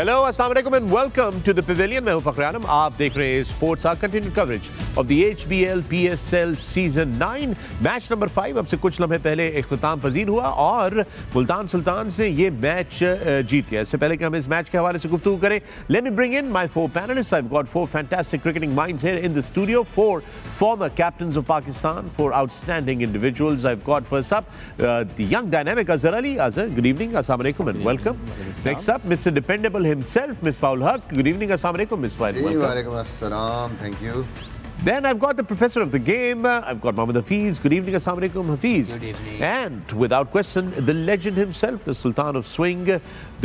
Hello, अस्सलाम वालेकुम and welcome to the pavilion. मैं हूं फखर आलम। आप देख रहे हैं sports hour continued coverage of the HBL PSL season 9। Match number 5 अब से कुछ लम्हे पहले इख्तिताम पजीर हुआ और मुल्तान सुल्तान्स ने ये मैच जीत लिया। इससे पहले कि हम इस मैच के हवाले से गुफ्तगू करें, let me bring in my four panellists. I have got four fantastic cricketing minds here in the studio, four former captains of Pakistan, four outstanding individuals. I've got first up the young dynamic Azhar Ali. Azhar, good evening, assalamu alaikum and welcome. Next up, Mr. Dependable himself, Misbah-ul Haq. Good evening, assalamu alaikum, Misbah. Wa alaikum assalam, thank you. Then I've got the professor of the game. I've got Mohammad Hafiz. Good evening, assalamu alaikum, Hafiz. Good evening. And without question, the legend himself, the Sultan of Swing,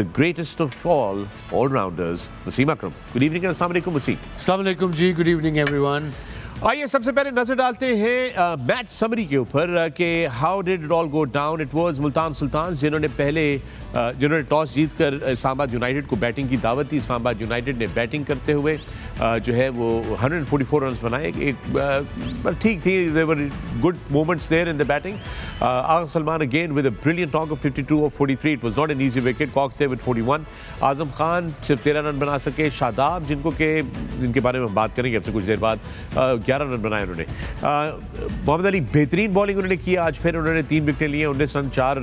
the greatest of all-rounders, Wasim Akram. Good evening and assalamu alaikum, Wasim. Assalamu alaikum जी, good evening everyone. आइए सबसे पहले नजर डालते हैं match summary के ऊपर कि how did it all go down. It was Multan Sultans जिन्होंने टॉस जीतकर इस्लामाबाद यूनाइटेड को बैटिंग की दावत दी। इस्लामाबाद यूनाइटेड ने बैटिंग करते हुए जो है वो 144 रन बनाए। एक ठीक थी, there were good moments there in the batting. Agha Salman again with a brilliant knock of 52 of 43। It was not an easy wicket. Cox there with 41। Azam Khan सिर्फ 13 रन बना सके। शादाब जिनके बारे में हम बात करेंगे अब से कुछ देर बाद, 11 रन बनाए उन्होंने। मोहम्मद अली बेहतरीन बॉलिंग उन्होंने की आज, फिर उन्होंने 3 विकेट लिए, 19 रन 4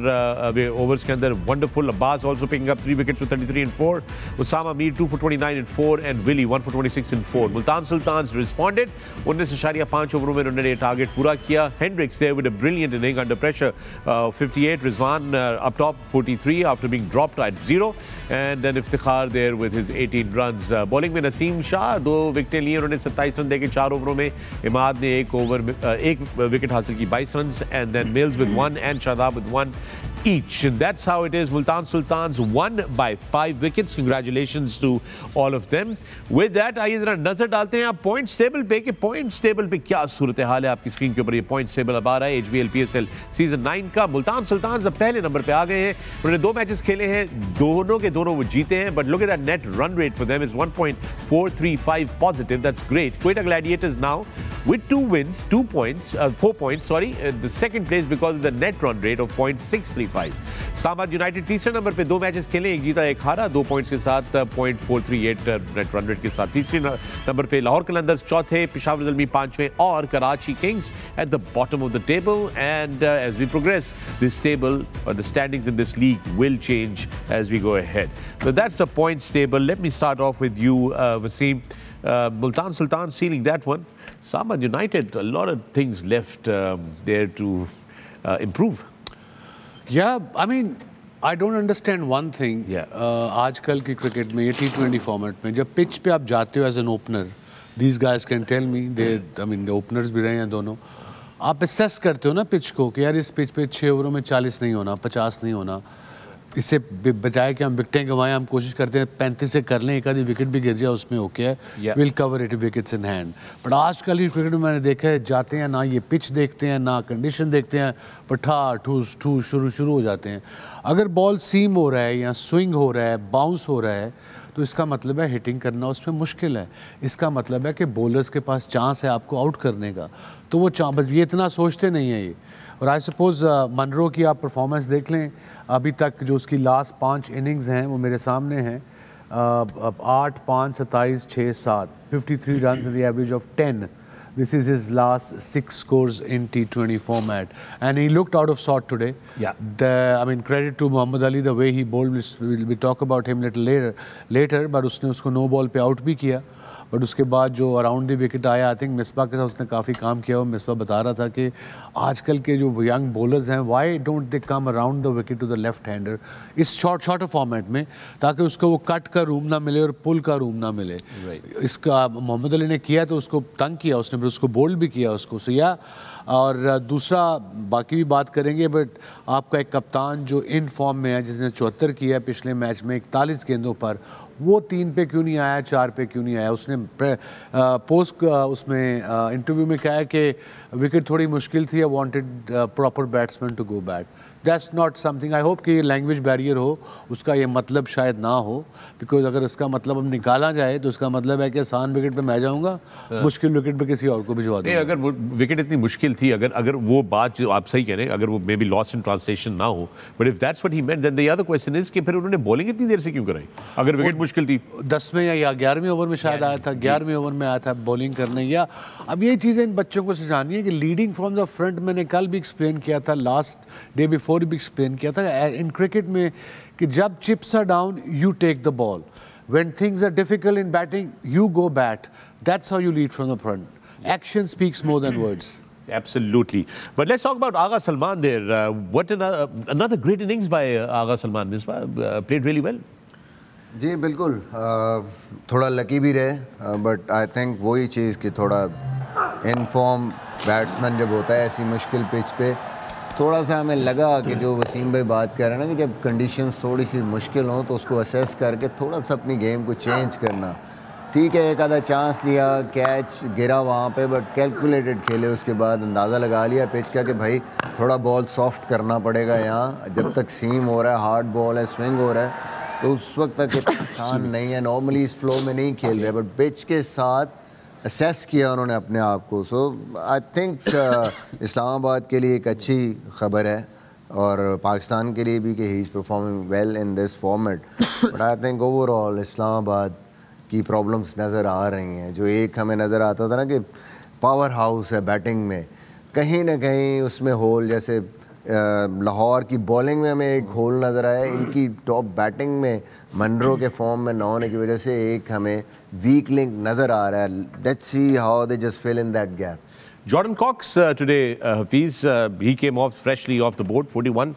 ओवर्स के अंदर। Wonderful. Abbas also picking up 3 wickets for 33 and 4। Usama Mir 2 for 29 and 4 and Willey 1 for 26 and 4। Multan Sultans responded. 19.5 ओवरों में उन्होंने टारगेट पूरा किया। Hendricks there with a brilliant inning under pressure 58। Rizwan up top 43 after being dropped at 0 and then Iftikhar there with his 18 runs. Bowling में नसीम शाह 2 विकेटें लिए, उन्होंने 27 run देके 4 ओवरों में। इमाद ने एक विकेट हासिल की 22 run and then Mills with 1 and Shadab with 1 each. And that's how it is. Multan Sultans won by 5 wickets. Congratulations to all of them. With that, आइए जरा नजर डालते हैं आप पॉइंट्स टेबल पे कि पॉइंट्स टेबल पे क्या सूरत हाल है। आपकी स्क्रीन के ऊपर ये पॉइंट्स टेबल अब आ रहा है HBL PSL सीजन 9 का। मुल्तान सुल्तान्स अब पहले नंबर पे आ गए हैं। उन्होंने 2 मैचेस खेले हैं, दोनों के दोनों वो जीते हैं। But look at that net run rate for them is 1.435 positive. That's great. Quetta Gladiators now with 2 wins, 4 points, the second place because of the net run rate of 0.635. Islamabad United तीसरे नंबर पे 2 मैचेस खेले, 1 जीता 1 हारा, 2 points के साथ 0.438 net run rate के साथ। तीसरे नंबर पे लाहौर कलंदर्स चौथे, पेशावर ज़ल्मी 5वें और Karachi Kings at the bottom of the table. And as we progress this table और the standings in this league will change as we go ahead. So that's the points table. Let me start off with you, Wasim. Multan Sultan sealing that one. Islamabad United, a lot of things left there to improve. Yeah, I mean, I don't understand one thing. Yeah. आजकल की cricket में ये T20 format में जब pitch पे आप जाते हो as an opener, these guys can tell me, I mean, openers भी रहे हैं दोनों। आप असेस करते हो ना पिच को कि यार इस पिच पे 6 ओवरों में 40 नहीं होना, 50 नहीं होना। इससे बजाय कि हम विकेटें गंवाएं, हम कोशिश करते हैं 35 से कर लें, एक आधी विकेट भी गिर जाए उसमें ओके है, will cover 80 wickets in hand. But आजकल की क्रिकेट में मैंने देखा है जाते हैं ना ये पिच देखते हैं ना कंडीशन देखते हैं, पर ठूस शुरू हो जाते हैं। अगर बॉल सीम हो रहा है या स्विंग हो रहा है, बाउंस हो रहा है, तो इसका मतलब है हिटिंग करना उसमें मुश्किल है। इसका मतलब है कि बॉलर्स के पास चांस है आपको आउट करने का, तो वो बस ये इतना सोचते नहीं है ये। और आई सपोज मनरो की आप परफॉर्मेंस देख लें, अभी तक जो उसकी लास्ट 5 इनिंग्स हैं वो मेरे सामने हैं। 8, 5, 27, 6, 7, 53 runs in the average of 10. This is his last 6 scores in T20 format, and he looked out of sort today. Yeah. I mean, credit to Mohammad Ali, the way he bowled. We talk about him little later, but उसने उसको no ball पे out भी किया। But उसके बाद जो around the wicket आया, I think Misbah के साथ उसने काफ़ी काम किया। और मिसबा बता रहा था कि आजकल के जो यंग बॉलर्स हैं, why don't they come around the wicket to the left hander इस शॉर्टर फॉर्मेट में, ताकि उसको वो कट का रूम ना मिले और पुल का रूम ना मिले। इसका मोहम्मद अली ने किया तो उसको तंग किया उसने, फिर उसको बोल्ड भी किया उसको सिया। और दूसरा बाकी भी बात करेंगे, बट आपका एक कप्तान जो इन फॉर्म में है, जिसने 74 किया पिछले मैच में 41 गेंदों पर, वो 3 पे क्यों नहीं आया, 4 पे क्यों नहीं आया? उसने पोस्ट उसमें इंटरव्यू में कहा है कि विकेट थोड़ी मुश्किल थी, I wanted proper batsman to go bat. That's not something, I hope कि ये लैंग्वेज बैरियर हो, उसका ये मतलब शायद ना हो, बिकॉज अगर इसका मतलब अब निकाला जाए तो उसका मतलब है कि आसान विकेट पे मैं जाऊँगा, मुश्किल विकेट पे किसी और को भिजवा दूँगा। अगर वो विकेट इतनी मुश्किल थी, अगर वो बात जो आप सही कह रहे हैं, अगर वो may be lost in translation ना हो, but if that's what he meant, then the other question is कि फिर उन्होंने बॉलिंग इतनी देर से क्यों कराई अगर विकेट मुश्किल थी? 10वें या 11वें ओवर में शायद आया था, 11वें ओवर में आया था बॉलिंग करने। या अब ये चीज़ें इन बच्चों को सिखानी है कि लीडिंग फ्रॉम द फ्रंट, मैंने कल भी एक्सप्लेन किया था, लास्ट डे बिफोर भी एक्सप्लेन किया था इन क्रिकेट में कि जब chips are down you take the ball, when things are difficult in batting you go bat, that's how you lead from the front. Action speaks more than words. Absolutely. But let's talk about Agha Salman there. What another great innings by Agha Salman. Misbah played really well. जी बिल्कुल, थोड़ा lucky भी रहे, but I think वही चीज़ कि थोड़ा in form batsman जब होता है ऐसी मुश्किल पिच पे, थोड़ा सा हमें लगा कि जो वसीम भाई बात कर रहे हैं ना कि जब कंडीशंस थोड़ी सी मुश्किल हों तो उसको असेस करके थोड़ा सा अपनी गेम को चेंज करना। ठीक है, एक आधा चांस लिया, कैच गिरा वहाँ पे, बट कैलकुलेटेड खेले, उसके बाद अंदाज़ा लगा लिया पिच का कि भाई थोड़ा बॉल सॉफ्ट करना पड़ेगा यहाँ, जब तक सीम हो रहा है, हार्ड बॉल है, स्विंग हो रहा है, तो उस वक्त तक इतना आसान नहीं है। नॉर्मली इस फ्लो में नहीं खेल रहे, बट पिच के साथ असेस किया उन्होंने अपने आप को। सो आई थिंक इस्लामाबाद के लिए एक अच्छी खबर है और पाकिस्तान के लिए भी कि he is performing well in this format. But I think overall Islamabad की प्रॉब्लम्स नज़र आ रही हैं। जो एक हमें नज़र आता था ना कि पावर हाउस है बैटिंग में, कहीं ना कहीं उसमें होल, जैसे लाहौर की बॉलिंग में हमें एक होल नज़र आया, इनकी टॉप बैटिंग में मनरो के फॉर्म में ना होने की वजह से एक हमें वीक लिंक नज़र आ रहा है। Let's see how they just fill in that gap. Jordan Cox today, Hafiz, he came off freshly off the board, 41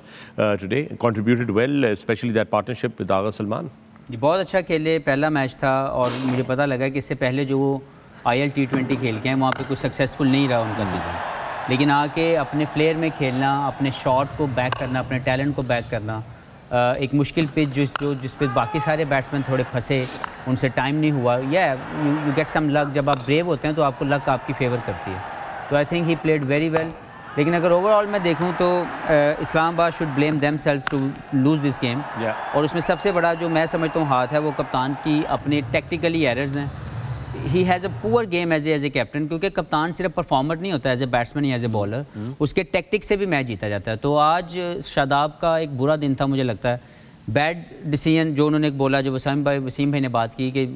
today, contributed well, especially that partnership with Agha Salman. ये बहुत अच्छा खेले, पहला match था और मुझे पता लगा कि इससे पहले जो वो IL T20 खेल के हैं वहाँ पे कुछ सक्सेसफुल नहीं रहा उनका सीज़न, लेकिन आके अपने फ्लेयर में खेलना, अपने शॉट को बैक करना, अपने टैलेंट को बैक करना, एक मुश्किल पिच जिस पे बाकी सारे बैट्समैन थोड़े फंसे, उनसे टाइम नहीं हुआ, यू गेट सम लक। जब आप ब्रेव होते हैं तो आपको लक आपकी फेवर करती है, तो I think he played very well. लेकिन अगर ओवरऑल मैं देखूं तो इस्लामाबाद should blame themselves to lose this game, और उसमें सबसे बड़ा जो मैं समझता हूँ हाथ है वो कप्तान की अपने टेक्टिकली एरर्स हैं। He has a poor game as a captain, क्योंकि कप्तान सिर्फ परफॉर्मर नहीं होता एज ए बैट्समैन या एज ए बॉलर, उसके टेक्टिक से भी मैच जीता जाता है। तो आज शादाब का एक बुरा दिन था मुझे लगता है, बैड डिसीजन जो उन्होंने बोला, जो वसीम भाई ने बात की कि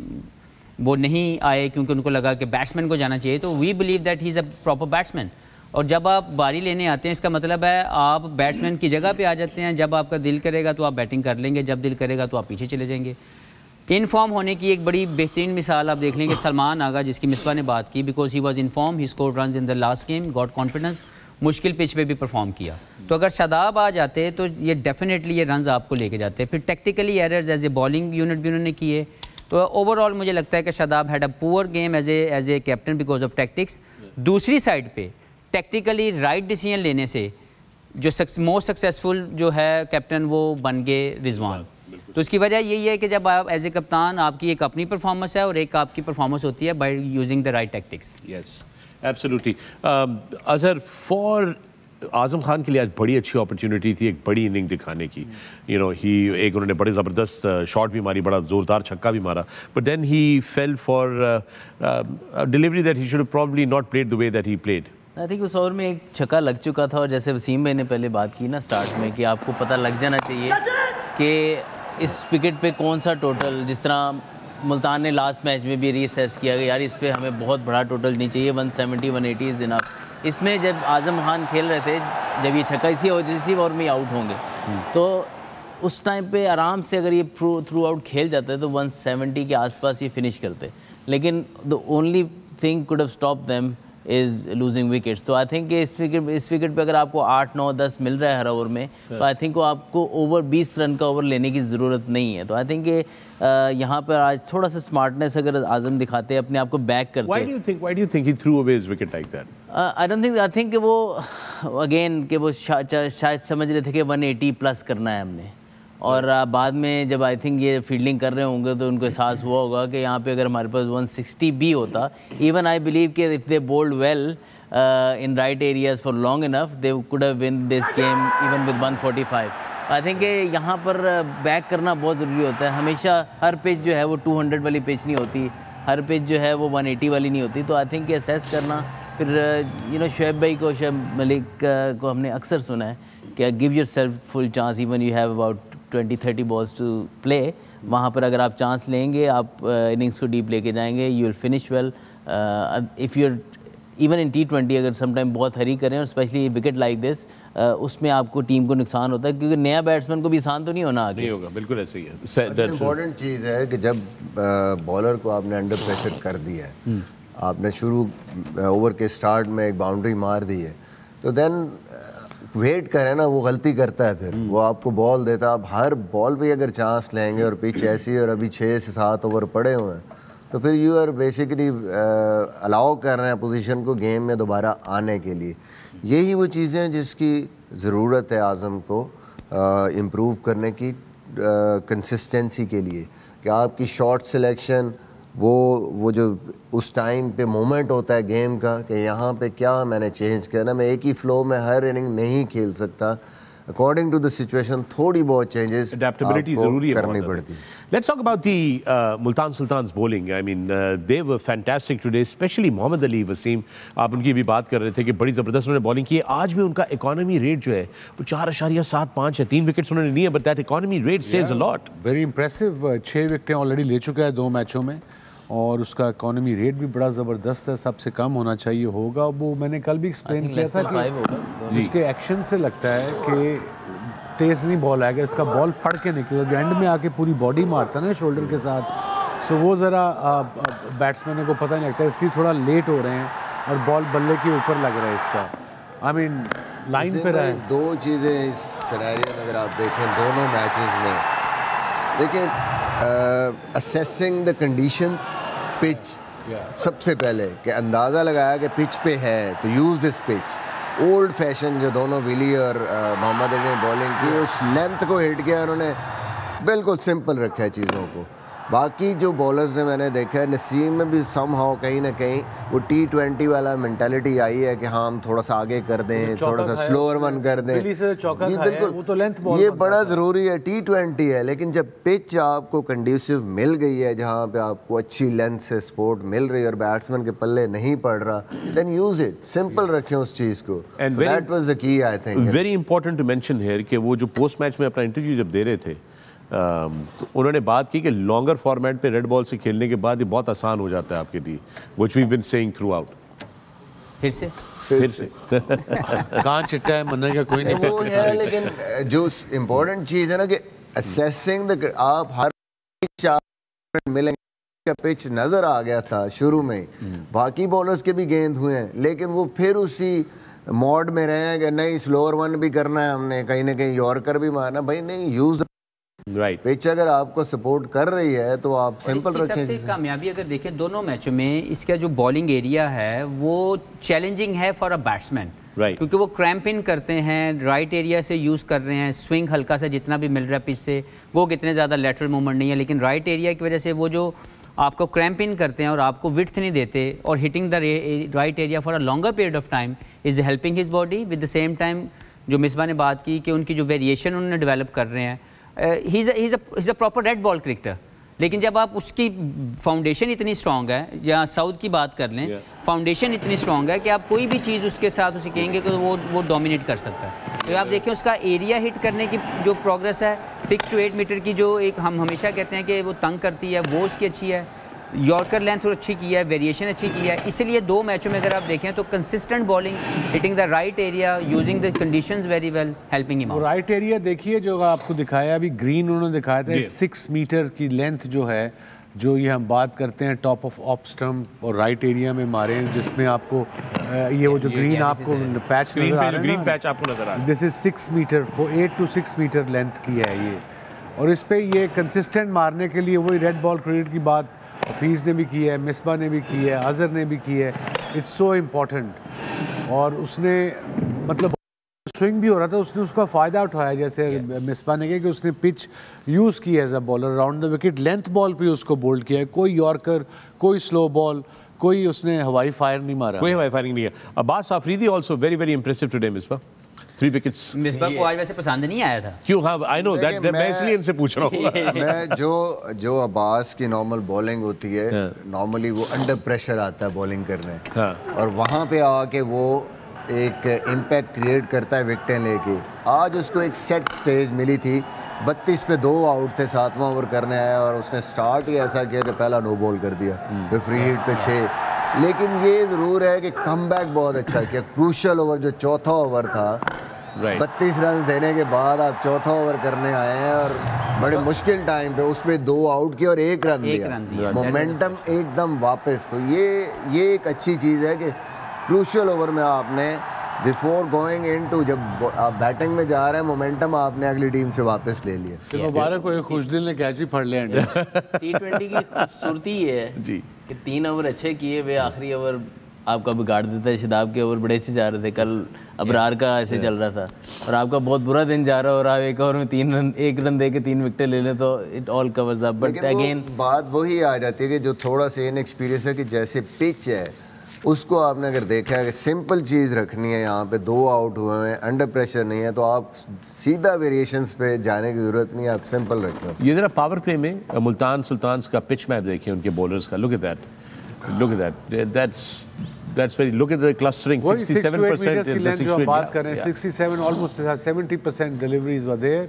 वो नहीं आए क्योंकि उनको लगा कि बैट्समैन को जाना चाहिए, तो we believe that he is a proper batsman. और जब आप बारी लेने आते हैं इसका मतलब है आप बैट्समैन की जगह पे आ जाते हैं। जब आपका दिल करेगा तो आप बैटिंग कर लेंगे, जब दिल करेगा तो आप पीछे चले जाएंगे। इन फॉर्म होने की एक बड़ी बेहतरीन मिसाल आप देख लेंगे सलमान आगा, जिसकी मिसबा ने बात की, because he was in form, he scored runs in the last game, got confidence, मुश्किल पिच पे भी परफॉर्म किया। तो अगर शादाब आ जाते तो ये डेफिनेटली ये रन्स आपको लेके जाते। फिर tactically errors as a bowling unit भी उन्होंने किए, तो ओवरऑल मुझे लगता है कि Shadab had a poor game as a captain because of tactics. दूसरी साइड पे टेक्टिकली राइट डिसीजन लेने से जो मोस्ट सक्सेसफुल जो है कैप्टन वो बन गए रिजवान। तो इसकी वजह यही है कि जब आप एज ए कप्तान, आपकी एक अपनी परफॉर्मेंस है और एक आपकी परफॉर्मेंस होती है by using the right tactics. Yes absolutely. Azhar, for Azam Khan के लिए आज बड़ी अच्छी अपॉर्चुनिटी थी एक बड़ी इनिंग दिखाने की। यू नो एक उन्होंने बड़े ज़बरदस्त शॉट भी मारी, बड़ा ज़ोरदार छक्का भी मारा, but then he fell for delivery that he should probably not played the way that he played. I think उस ओवर में एक छक्का लग चुका था, और जैसे वसीम भाई ने पहले बात की ना स्टार्ट में कि आपको पता लग जाना चाहिए कि इस विकेट पे कौन सा टोटल, जिस तरह मुल्तान ने लास्ट मैच में भी रीअसेस किया कि यार इस पे हमें बहुत बड़ा टोटल नहीं चाहिए, 170 180 इज़ इनफ। इसमें जब आज़म खान खेल रहे थे, जब ये छक्का इसी ओवर में आउट होंगे, तो उस टाइम पे आराम से अगर ये थ्रू आउट खेल जाता है तो 170 के आसपास ये फिनिश करते, लेकिन the only thing could have stop them is losing wickets. तो आई थिंक इस विकेट पे अगर आपको 8 9 10 मिल रहा है हर ओवर में, तो आई थिंक आपको ओवर 20 रन का ओवर लेने की ज़रूरत नहीं है। तो आई थिंक यहाँ पर आज थोड़ा सा स्मार्टनेस अगर आज़म दिखाते हैं, अपने आप को बैक करते हैं। Why do you think he threw away his wicket like that? I think कि वो अगेन कि वो शायद समझ रहे थे कि 180 प्लस करना है हमने, और बाद में जब आई थिंक ये फील्डिंग कर रहे होंगे तो उनको एहसास हुआ होगा कि यहाँ पे अगर हमारे पास 160 भी होता, इवन आई बिलीव कि if they bowled well in right areas for long enough they could have win this game even with 145। I think यहाँ पर बैक करना बहुत ज़रूरी होता है। हमेशा हर पिच जो है वो 200 वाली पिच नहीं होती, हर पिच जो है वो 180 वाली नहीं होती। तो आई थिंक असेस करना, फिर शोएब भाई को, शोएब मलिक को हमने अक्सर सुना है कि give yourself full chance even you have about 20-30 balls to play. वहाँ पर अगर आप चांस लेंगे, आप इनिंग्स को डीप लेके जाएंगे, you will finish well. If you're even in T20 अगर समटाइम बहुत हरी करें और स्पेशली विकेट लाइक दिस, उसमें आपको टीम को नुकसान होता है, क्योंकि नया बैट्समैन को भी आसान तो नहीं होना आगे। नहीं होगा, बिल्कुल ऐसे ही है। इम्पोर्टेंट चीज़ है कि जब बॉलर को आपने अंडर प्रेशर कर दिया है, आपने शुरू ओवर के स्टार्ट में एक बाउंड्री मार दी है, तो देन वेट करें ना, वो गलती करता है, फिर वो आपको बॉल देता है। आप हर बॉल पे अगर चांस लेंगे और पिच ऐसी है और अभी 6 से 7 ओवर पड़े हुए हैं, तो फिर यू आर बेसिकली अलाउ कर रहे हैं पोजीशन को गेम में दोबारा आने के लिए। यही वो चीज़ें हैं जिसकी ज़रूरत है आज़म को इम्प्रूव करने की, कंसिस्टेंसी के लिए, कि आपकी शॉट सिलेक्शन, वो जो उस टाइम पे मोमेंट होता है गेम का कि यहाँ पे क्या मैंने चेंज किया ना, मैं एक ही फ्लो में हर इनिंग नहीं खेल सकता, अकॉर्डिंग टू द सिचुएशन थोड़ी बहुत चेंजेस एडेप्टेबिलिटी जरूरी है, करनी पड़ती है। Let's talk about the Multan Sultans bowling. I mean they were fantastic today, especially Mohammad Ali Wasim, आप उनकी भी बात कर रहे थे कि बड़ी ज़बरदस्त उन्होंने बॉलिंग की है। आज भी उनका इकोनॉमी रेट जो है वो 4.75 है, 3 विकेट्स उन्होंने लिए, but that economy rate says a lot. Very impressive. 6 विकेटें ऑलरेडी ले चुका है 2 मैचों में, और उसका इकोनॉमी रेट भी बड़ा ज़बरदस्त है, सबसे कम होना चाहिए होगा। वो मैंने कल भी एक्सप्लेन किया था कि उसके एक्शन से लगता है कि तेज़ नहीं बॉल आएगा, इसका बॉल पड़ के निकलेगा, जो एंड में आके पूरी बॉडी मारता है ना शोल्डर के साथ, सो वो ज़रा बैट्समैनों को पता नहीं लगता, इसलिए थोड़ा लेट हो रहे हैं और बॉल बल्ले के ऊपर लग रहा है इसका। आई मीन लाइन पे रहा है। 2 चीज़ें इस सिनेरियो में अगर आप देखें दोनों मैचेस में, देखिए असेसिंग द कंडीशंस, पिच सबसे पहले कि अंदाज़ा लगाया कि पिच पे है तो use this pitch. Old fashion जो दोनों विली और मोहम्मद अली ने बॉलिंग की, उस लेंथ को हिट किया उन्होंने, बिल्कुल सिंपल रखा है चीज़ों को। बाकी जो बॉलर्स ने मैंने देखा है, नसीम में भी समहाउ कहीं ना कहीं वो T20 वाला मेंटालिटी आई है कि हाँ हम थोड़ा सा आगे कर दें, थोड़ा सा स्लोअर वन कर दें। जी बिल्कुल, ये बड़ा ज़रूरी है। T20 है, लेकिन जब पिच आपको कंड्यूसिव मिल गई है, जहाँ पे आपको अच्छी लेंथ से सपोर्ट मिल रही है और बैट्समैन के पल्ले नहीं पड़ रहा, देन यूज़ इट, सिंपल रखें उस चीज़ को। That was the key, I think. Very important to mention here कि वो जो पोस्ट मैच में अपना इंटरव्यू जब दे रहे थे, तो उन्होंने बात की कि लॉन्गर फॉर्मेट पे रेड बॉल से खेलने के बाद ये बहुत आसान हो जाता है आपके लिए, which we have been saying throughout. फिर से कहाँ चिट्टा है मनने का कोई नहीं। वो है, लेकिन जो इम्पोर्टेंट चीज़ है ना कि असेसिंग द, आप हर पिच मिलेंगे, पिच नज़र आ गया था शुरू में, बाकी बॉलर्स के भी गेंद हुए हैं, लेकिन वो फिर उसी मोड में रहे हैं कि नहीं स्लोअर वन भी करना है हमने, कहीं ना कहीं यॉर्कर भी मारना। भाई नहीं, यूज़ राइट पिच अगर आपको सपोर्ट कर रही है तो आप सिंपल रखें। सबसे कामयाबी अगर देखें दोनों मैचों में, इसका जो बॉलिंग एरिया है वो चैलेंजिंग है फॉर अ बैट्समैन, राइट, क्योंकि वो क्रैम्प इन करते हैं, राइट एरिया से यूज़ कर रहे हैं, स्विंग हल्का सा जितना भी मिल रहा है पिच से, वो कितने ज़्यादा लेटरल मूवमेंट नहीं है, लेकिन राइट एरिया की वजह से वो जो आपको क्रैम्प इन करते हैं और आपको विड्थ नहीं देते, और hitting the right area for a longer period of time is helping his body. With the same time जो मिसबा ने बात की कि उनकी जो वेरिएशन उन्होंने डेवलप कर रहे हैं, ही is a proper red ball cricketer, लेकिन जब आप उसकी फाउंडेशन इतनी स्ट्रॉन्ग है, या साउथ की बात कर लें, फाउंडेशन इतनी स्ट्रॉन्ग है कि आप कोई भी चीज़ उसके साथ उसे कहेंगे कि वो डोमिनेट कर सकता है। तो आप देखें उसका एरिया हिट करने की जो प्रोग्रेस है, 6 to 8 मीटर की जो एक हम हमेशा कहते हैं कि वो तंग करती है, वो उसकी अच्छी है, यॉर्कर लेंथ अच्छी की है, वेरिएशन अच्छी की है। इसलिए 2 मैचों में अगर आप देखें तो consistent bowling, hitting the right area, using the conditions very well, helping him out. Right area देखिए जो आपको दिखाया, अभी ग्रीन उन्होंने दिखाया था, 6 मीटर की लेंथ जो है, जो ये हम बात करते हैं टॉप ऑफ ऑफ स्टंप और राइट एरिया में मारे, जिसमें आपको ये वो जो ग्रीन आपको पैच नजर आ रहा है, ग्रीन पैच आपको नजर आ रहा है, this is 6 metre, 8 to 6 metre length की है ये, और इस पे ये कंसिस्टेंट मारने के लिए वही रेड बॉल क्रिकेट की बात हफीज़ ने भी की है, मिसबा ने भी की है, अजहर ने भी की है, इट्स सो इम्पॉर्टेंट। और उसने मतलब स्विंग भी हो रहा था उसने उसका फ़ायदा उठाया, जैसे मिसबा ने कहा कि उसने पिच यूज़ की as a bowler around the wicket, length ball पे उसको बोल्ड किया है, कोई यॉर्कर, कोई स्लो बॉल, कोई उसने हवाई फायर नहीं मारा, कोई हवाई फायरिंग नहीं है। Abbas Afridi also very very impressive today Misbah, 3 wickets. Misbah को आज वैसे पसंद नहीं आया था क्यों? हाँ आई नो दैट, मैं इसलिए इनसे पूछ रहा हूँ। मैं जो अब्बास की नॉर्मल बॉलिंग होती है, नॉर्मली वो अंडर प्रेशर आता है बॉलिंग करने, और वहाँ पे आके वो एक इम्पैक्ट क्रिएट करता है विकेटें लेके। आज उसको एक सेट स्टेज मिली थी, 32 पे 2 आउट थे, 7वां ओवर करने आया और उसने स्टार्ट ही ऐसा किया कि पहला नो बॉल कर दिया, फिर फ्री हिट पे 6। लेकिन ये ज़रूर है कि कमबैक बहुत अच्छा किया। क्रूशल ओवर जो चौथा ओवर था, 32 रन देने के बाद आप चौथा ओवर करने आए हैं और बड़े मुश्किल टाइम पे उसमें 2 आउट किए और 1 रन दिया, मोमेंटम एकदम वापस। तो ये एक अच्छी चीज़ है कि क्रूशल ओवर में आपने बिफोर गोइंग इनटू, जब आप बैटिंग में जा रहे हैं, मोमेंटम आपने अगली टीम से वापस ले लिया। तो मुबारक को खुशदिल ने कैच ही फड़ लिया। T20 की खूबसूरती ये है जी कि 3 ओवर अच्छे किए हुए, आखिरी ओवर आपका बिगाड़ देता है। शदाब के ओवर बड़े अच्छे जा रहे थे, कल अबरार का ऐसे चल रहा था और आपका बहुत बुरा दिन जा रहा है और आप एक ओवर में 1 रन दे के 3 विकेटें ले लें तो it all covers up. But again बात वही आ जाती है कि जो थोड़ा सा इनएक्सपीरियंस है कि जैसे पिच है उसको आपने अगर देखा है कि सिंपल चीज़ रखनी है, यहाँ पे 2 आउट हुए हैं, अंडर प्रेशर नहीं है, तो आप सीधा वेरिएशंस पे जाने की ज़रूरत नहीं है, आप सिंपल रखें। ये ज़रा पावर प्ले में मुल्तान सुल्तान्स का पिच मैप देखिए उनके बॉलर्स का, look at that, that's very, look at the clustering, 67% is the 6 बात कर रहे हैं, 67 almost 70% deliveries were there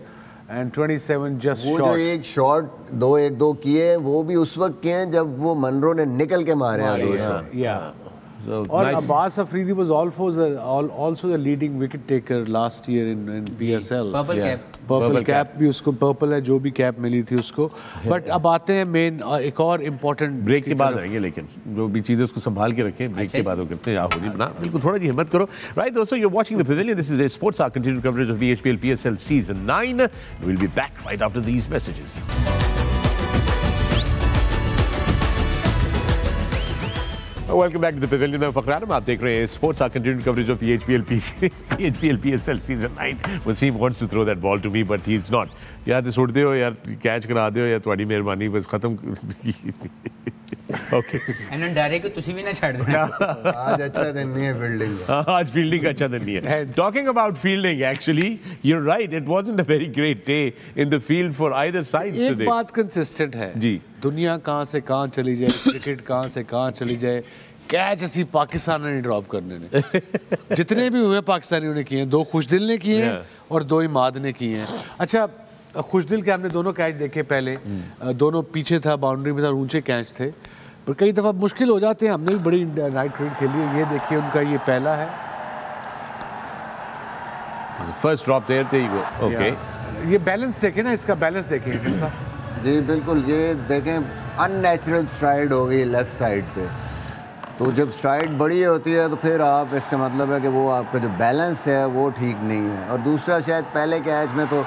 and 27 just वो जो एक शॉट 2-1-2 किए वो भी उस वक्त किए हैं जब वो मनरो ने निकल के मारे हैं 2 शॉट। और Abbas Afridi was also the leading wicket taker last year in PSL. Purple cap भी उसको, पर्पल है जो भी कैप मिली थी उसको। बट अब आते हैं मेन एक और इम्पोर्टेंट ब्रेक के बाद आएंगे, लेकिन जो भी चीज़ें उसको संभाल के रखें, ब्रेक के बाद वो करते हैं। हो नहीं बना, बिल्कुल थोड़ा जी हिम्मत करो। राइट दोस्तों, you are watching the pavilion, this is sports hour continued coverage of the HPL PSL season 9। We will be back right after these messages. Welcome back to the Pavilion of Fakhar Alam. आप देख रहे हैं sports hour continued coverage of HPL PSL season 9। Wasim wants to throw that ball to me but he is not. यार ते suit दियो यार, catch करा दियो यार, तुम्हारी मेहरबानी, बस खत्म। ओके ਇਹਨਾਂ ਡਰੇ ਕਿ ਤੁਸੀਂ ਵੀ ਨਾ ਛੱਡ ਦੇਣਾ। आज अच्छा दिन नहीं है फील्डिंग का। आज फील्डिंग का अच्छा दिन नहीं है। Talking about fielding, actually, you're right. It wasn't a very great day in the field for either side today. एक बात कंसिस्टेंट है जी, दुनिया कहाँ से कहाँ चली जाए, क्रिकेट कहाँ से कहाँ चली जाए, कैच असी पाकिस्तान ने ड्रॉप करने ने जितने भी हुए पाकिस्तानियों ने किए हैं, 2 खुशदिल ने किए हैं और 2 इमाद ने किए हैं। अच्छा, खुशदिल के हमने दोनों कैच देखे पहले, दोनों पीछे था, बाउंड्री में था, ऊंचे कैच थे, पर कई दफ़ा मुश्किल हो जाते हैं। हमने भी बड़ी नाइट क्रिकेट खेली है। ये देखिए उनका ये पहला है, first drop there, there you go. Okay. ये बैलेंस देखें ना, इसका बैलेंस देखें इसका। जी बिल्कुल, ये देखें अननेचुरल स्ट्राइड हो गई लेफ़्ट साइड पे। तो जब स्ट्राइड बड़ी होती है तो फिर आप, इसका मतलब है कि वो आपका जो बैलेंस है वो ठीक नहीं है। और दूसरा, शायद पहले कैच में तो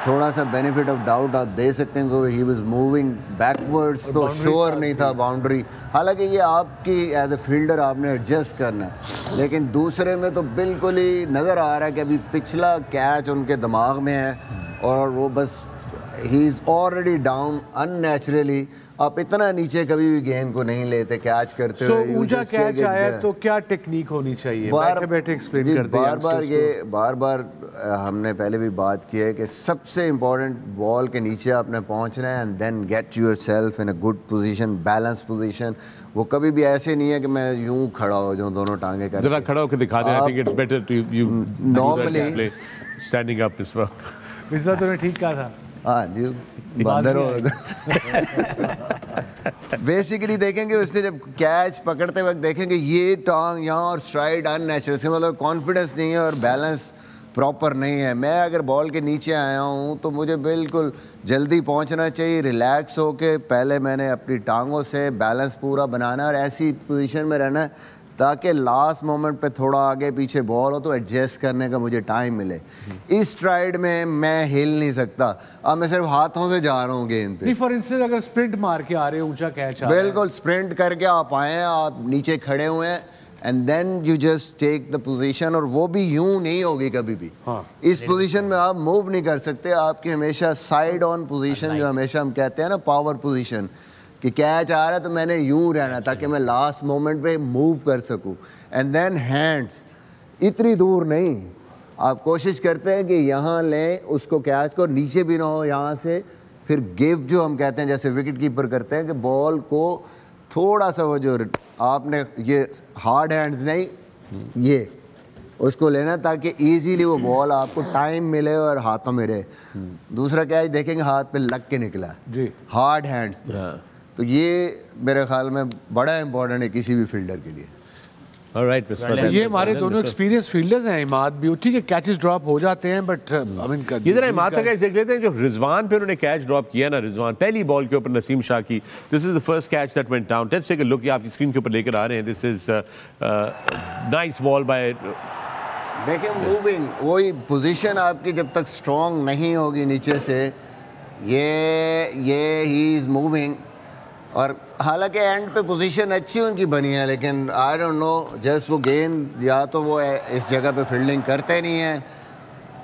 थोड़ा सा बेनिफिट ऑफ डाउट आप दे सकते हैं कि ही वाज मूविंग बैकवर्ड्स, तो श्योर नहीं था बाउंड्री। हालांकि ये आपकी एज ए फील्डर आपने एडजस्ट करना है, लेकिन दूसरे में तो बिल्कुल ही नज़र आ रहा है कि अभी पिछला कैच उनके दिमाग में है और वो बस he is already down unnaturally. आप इतना नीचे कभी भी गेंद को नहीं लेते कैच करते हुए। ऊंचा कैच आया तो क्या टेक्निक होनी चाहिए? बैठे बैठे एक्सप्लेन करते हैं। बार बार हमने पहले भी बात की है कि सबसे इम्पोर्टेंट बॉल के नीचे आपने पहुंचना है and then get yourself in a good position, balance position. वो कभी भी ऐसे नहीं है कि मैं यूं खड़ा हो जाऊं दोनों टांगे करके। जरा खड़ा होकर दिखा दे। I think it's better to you normally standing up. इस बार तूने ठीक कहा था। हाँ जी, बंदर हो। बेसिकली देखेंगे उसने जब कैच पकड़ते वक्त देखेंगे ये टांग यहाँ और स्ट्राइड अननेचुरल, से मतलब कॉन्फिडेंस नहीं है और बैलेंस प्रॉपर नहीं है। मैं अगर बॉल के नीचे आया हूँ तो मुझे बिल्कुल जल्दी पहुँचना चाहिए, रिलैक्स होके पहले मैंने अपनी टांगों से बैलेंस पूरा बनाना और ऐसी पोजीशन में रहना है ताकि लास्ट मोमेंट पे थोड़ा आगे पीछे बॉल हो तो एडजस्ट करने का मुझे टाइम मिले। इस स्ट्राइड में मैं हिल नहीं सकता, अब मैं सिर्फ हाथों से जा रहा हूँ गेंद पे। फॉर इंस्टेंस अगर स्प्रिंट मार के आ रहे हैं, ऊंचा कैच आ रहा है, बिल्कुल स्प्रिंट करके आप आए हैं, आप नीचे खड़े हुए हैं, and then you just take the position, और वो भी यूं नहीं होगी कभी भी। इस पोजीशन में आप मूव नहीं कर सकते, आपकी हमेशा साइड ऑन पोजीशन, जो हमेशा हम कहते हैं ना पावर पोजीशन, कि कैच आ रहा है तो मैंने यूं रहना ताकि मैं लास्ट मोमेंट पे मूव कर सकूं। एंड देन हैंड्स इतनी दूर नहीं, आप कोशिश करते हैं कि यहाँ लें उसको, कैच को नीचे भी ना हो, यहाँ से फिर गिव जो हम कहते हैं जैसे विकेट कीपर करते हैं कि बॉल को थोड़ा सा वो जो आपने ये हार्ड हैंड्स नहीं ये उसको लेना ताकि इजीली वो बॉल आपको टाइम मिले और हाथों में रहे। दूसरा कैच देखेंगे हाथ पे लग के निकला जी, हार्ड हैंड्स। तो ये मेरे ख्याल में बड़ा इंपॉर्टेंट है किसी भी फील्डर के लिए। Alright, ये हमारे दोनों एक्सपीरियंस फील्डर्स हैं। इमाद भी ठीक है, कैचेस ड्रॉप हो जाते हैं, बट आई मीन ये जरा इमाद का कैच देख लेते हैं जो रिजवान पे उन्होंने कैच ड्रॉप किया ना, रिजवान पहली बॉल के ऊपर नसीम शाह की, this is the first catch that went down. Let's take a look, ये आपकी स्क्रीन के ऊपर लेकर आ रहे हैं, this is nice ball by, देखिए मूविंग, वही पोजीशन आपकी जब तक स्ट्रांग नहीं होगी नीचे से, ये ही इज मूविंग, और हालांकि एंड पे पोजीशन अच्छी उनकी बनी है, लेकिन आई डोंट नो जस्ट वो गेंद या तो वो इस जगह पे फील्डिंग करते नहीं है,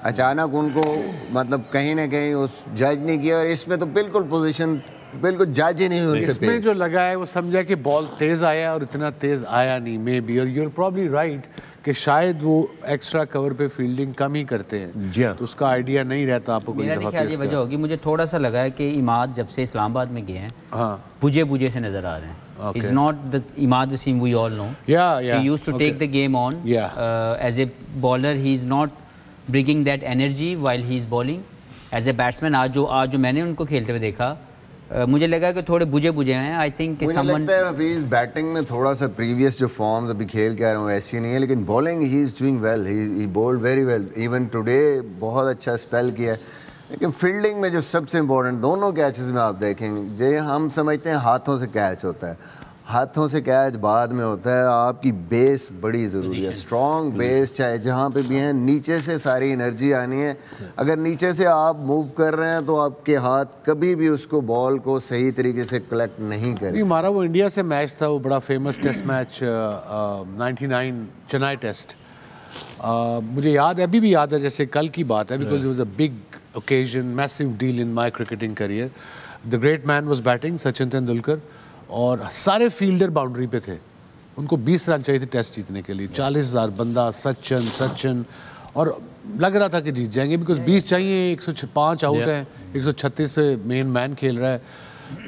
अचानक उनको मतलब कहीं ना कहीं उस जज नहीं किया, और इसमें तो बिल्कुल पोजीशन बिल्कुल जज ही नहीं हुई। इसमें जो लगा है वो समझा कि बॉल तेज आया और इतना तेज आया नहीं, मे बी, और यूर प्रॉब्ली राइट कि शायद वो एक्स्ट्रा कवर पे फील्डिंग कम ही करते हैं, तो उसका आइडिया नहीं रहता आपको। मेरा नहीं ख्याल ये वजह होगी, मुझे थोड़ा सा लगा है कि इमाद जब से इस्लामाबाद में गए हैं, बुझे बुझे से नजर आ रहे हैं। He's not the Imad Wasim we all know. He used to take the game on. As a bowler, he's not bringing that energy while he's bowling. As a batsman, आज जो मैंने उनको खेलते हुए देखा, मुझे लगा कि थोड़े बुझे बुझे हैं। आई थिंक मुझे लगता है अभी इस बैटिंग में थोड़ा सा प्रीवियस जो फॉर्म्स अभी खेल के आ रहे हैं ऐसी नहीं है, लेकिन bowling he is doing well, he bowled very well, even today बहुत अच्छा स्पेल किया है। लेकिन फील्डिंग में जो सबसे इम्पोर्टेंट दोनों कैचेस में आप देखेंगे, हम समझते हैं हाथों से कैच होता है, हाथों से कैच बाद में होता है। आपकी बेस बड़ी ज़रूरी है, स्ट्रॉन्ग बेस, चाहे जहाँ पे भी हैं, नीचे से सारी एनर्जी आनी है। अगर नीचे से आप मूव कर रहे हैं तो आपके हाथ कभी भी उसको बॉल को सही तरीके से कलेक्ट नहीं करें। हमारा वो इंडिया से मैच था, वो बड़ा famous test match 99 Chennai test, मुझे याद है, अभी भी याद है जैसे कल की बात है, because it was a big occasion, massive deal in my cricketing career. The great man was batting, Sachin Tendulkar, और सारे फील्डर बाउंड्री पे थे, उनको 20 रन चाहिए थे टेस्ट जीतने के लिए, 40,000 बंदा, सचिन, और लग रहा था कि जीत जाएंगे, बिकॉज 20 चाहिए, 105 आउट है, 136 पे मेन मैन खेल रहा है।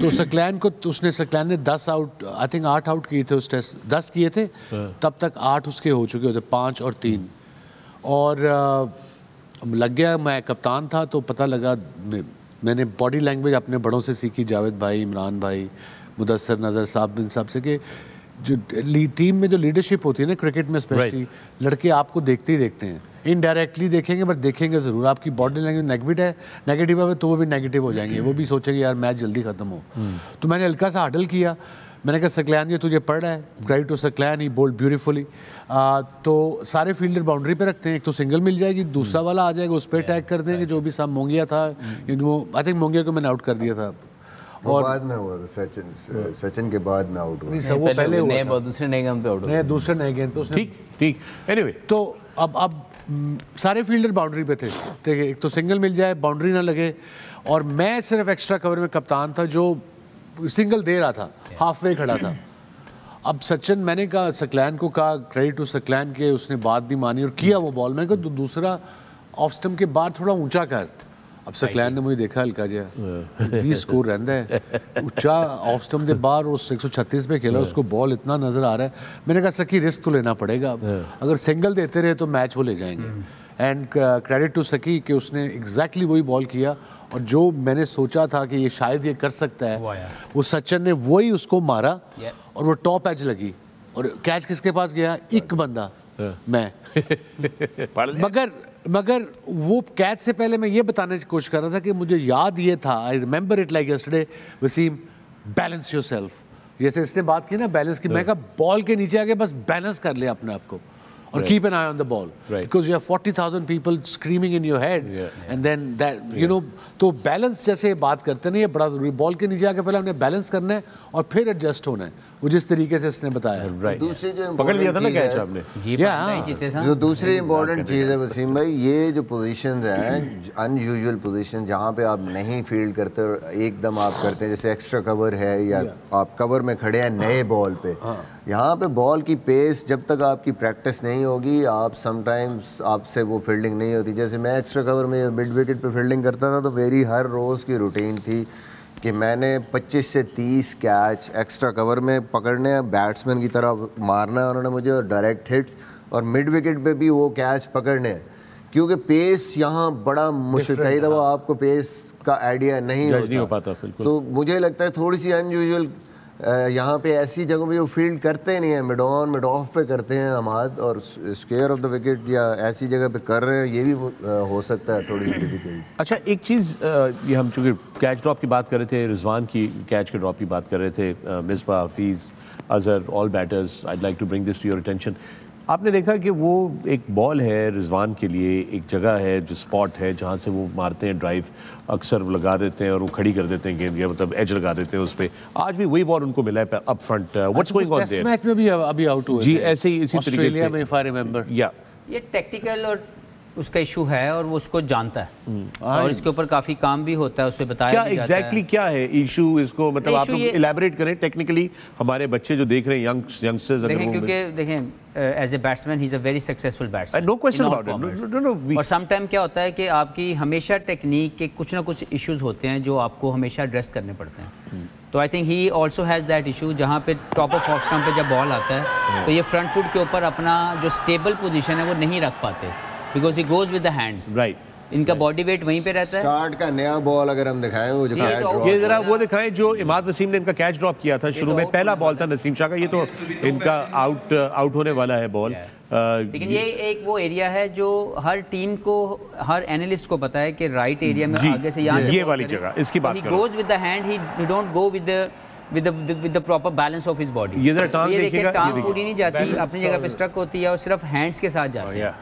तो सकलैन ने 10 आउट, आई थिंक 8 आउट किए थे उस टेस्ट, 10 किए थे, तब तक 8 उसके हो चुके होते, 5 और 3, और लग गया। मैं कप्तान था तो पता लगा, मैंने बॉडी लैंग्वेज अपने बड़ों से सीखी, जावेद भाई, इमरान भाई, मुदस्सर नज़र साहब, इन सब से, कि जो टीम में जो लीडरशिप होती है ना क्रिकेट में स्पेशली, लड़के आपको देखते ही देखते हैं, इनडायरेक्टली देखेंगे बट देखेंगे ज़रूर। आपकी बॉडी लैंग्वेज नेगेटिव है तो वो भी नेगेटिव हो जाएंगे, वो भी सोचेंगे यार मैच जल्दी ख़त्म हो। तो मैंने हल्का सा हडल किया, मैंने कहा सकलैन ये तुझे पढ़ रहा है, credit to Saqlain, he bowled beautifully. तो सारे फील्डर बाउंड्री पे रखते हैं, एक तो सिंगल मिल जाएगी, दूसरा वाला आ जाएगा, उस पर अटैक कर देंगे, जो भी सब मोंगिया था, आई थिंक मोंगिया को मैंने आउट कर दिया था, और बाद में हुआ था सचिन के बाद में आउट हुआ, वो पहले हुआ, दूसरे नए गेंद पे आउट हुआ, दूसरे नए गेंद पे, ठीक एनीवे। तो अब सारे फील्डर बाउंड्री पे थे, ठीक है, एक तो सिंगल मिल जाए, बाउंड्री ना लगे, और मैं सिर्फ एक्स्ट्रा कवर में कप्तान था जो सिंगल दे रहा था, हाफ वे खड़ा था। अब सचिन, मैंने कहा सकलैन को, कहा क्रेडिट टू सकलैन के, उसने बात भी मानी और किया वो बॉल। मैंने कहा दूसरा ऑफ स्टंप के बाद थोड़ा ऊंचा कर। अब सकलैन ने मुझे देखा हल्का जिहा 20 स्कोर रहता है, ऊंचा ऑफ स्टंप के बाहर, उस 136 पे खेला, उसको बॉल इतना नज़र आ रहा है। मैंने कहा सकी रिस्क तो लेना पड़ेगा, अगर सिंगल देते रहे तो मैच वो ले जाएंगे। एंड क्रेडिट टू सकी कि उसने एग्जैक्टली वही बॉल किया, और जो मैंने सोचा था कि ये शायद ये कर सकता है, वो सचिन ने वही उसको मारा, और वो टॉप एज लगी, और कैच किसके पास गया? एक बंदा, मैं। मगर वो कैच से पहले मैं ये बताने की कोशिश कर रहा था कि मुझे याद ये था, I remember it like yesterday, Wasim, balance yourself. जैसे इसने बात की ना बैलेंस की, मैं कहा बॉल के नीचे आके बस बैलेंस कर ले अपने आप को, or keep an eye on the ball. Because you have 40,000 people screaming in your head, and then that you know, तो balance जैसे बात करते हैं ना, ये बड़ा जरूरी, बॉल के नीचे आके पहले हमने बैलेंस करना है और फिर एडजस्ट होना है, वो जिस तरीके से इसने बताया। दूसरी जो पकड़ लिया था ना कैच आपने, जो दूसरी इम्पोर्टेंट चीज़ है वसीम भाई, ये जो पोजीशंस हैं अनयूजुअल पोजीशन जहाँ पे आप नहीं फील्ड करते और एकदम आप करते हैं, जैसे एक्स्ट्रा कवर है या आप कवर में खड़े हैं नए बॉल पे, यहाँ पे बॉल की पेस जब तक आपकी प्रैक्टिस नहीं होगी, आप समटाइम्स आपसे वो फील्डिंग नहीं होती। जैसे मैं एक्स्ट्रा कवर में मिड विकेट पे फील्डिंग करता था तो मेरी हर रोज़ की रूटीन थी कि मैंने 25 से 30 कैच एक्स्ट्रा कवर में पकड़ने हैं, बैट्समैन की तरह मारना है उन्होंने मुझे, और डायरेक्ट हिट्स, और मिड विकेट पे भी वो कैच पकड़ने हैं, क्योंकि पेस यहाँ बड़ा मुश्किल, कई दफ़ा आपको पेस का आइडिया नहीं हो पाता। तो मुझे लगता है थोड़ी सी अनयूजुअल यहाँ पे ऐसी जगहों पे वो फील्ड करते नहीं है, मिड ऑन मिड ऑफ पे करते हैं हमाद, और स्क्वायर ऑफ द विकेट या ऐसी जगह पे कर रहे हैं, ये भी हो सकता है थोड़ी सी डिफिकल्ट। अच्छा, एक चीज़, ये हम चूँकि कैच ड्रॉप की बात कर रहे थे, रिजवान की कैच के ड्रॉप की बात कर रहे थे, Misbah, Hafeez, Azhar, all batters, I like to bring this to your attention. आपने देखा कि वो एक बॉल है रिजवान के लिए, एक जगह है जो स्पॉट है जहाँ से वो मारते हैं ड्राइव, अक्सर लगा देते हैं और वो खड़ी कर देते हैं गेंद, या मतलब एज लगा देते हैं उस पर। आज भी वही बॉल उनको मिला है up front. What's going on their? Match में भी अभी आउट हुए जी, ऐसे ही इसी तरीके से, इफ आई रिमेंबर। या ये टेक्निकल और उसका इशू है और वो उसको जानता है और इसके ऊपर काफ़ी काम भी होता है, उससे बताया क्या भी जाता exactly है। क्या है इशू, इसको मतलब आप लोग इलैबोरेट करें टेक्निकली, हमारे बच्चे जो देख रहे हैं यंगस्टर्स, देखें, क्योंकि देखें as a batsman he is a very successful batsman, no question about it. और सम टाइम क्या होता है कि आपकी हमेशा टेक्निक के कुछ ना कुछ इश्यूज होते हैं जो आपको हमेशा एड्रेस करने पड़ते हैं। तो I think he also has that issue, जहाँ पे टॉप ऑफ ऑफ स्टंप पे जब बॉल आता है तो ये फ्रंट फुट के ऊपर अपना जो स्टेबल पोजीशन है वो नहीं रख पाते, because he goes with the hands. Right, इनका बॉडी वेट वहीं पे रहता है। स्टार्ट का नया बॉल अगर हम दिखाएं, वो जो कैच ड्रॉप, ये जरा वो दिखाएं जो इमाद वसीम ने इनका कैच ड्रॉप किया था शुरू में, पहला बॉल था नसीम शाह का, ये तो इनका आउट होने वाला है बॉल। लेकिन ये एक वो एरिया है जो हर टीम को, हर एनालिस्ट को पता है कि राइट एरिया में आगे से यहाँ ये वाली जगह, इसकी बात करो। He goes with the hand, he don't go with the proper balance of his body। ये जरा टांग देखिएगा, टांग पूरी नहीं जाती, अपनी जगह पे स्ट्रक होती है और सिर्फ हैंड्स के साथ जाती है,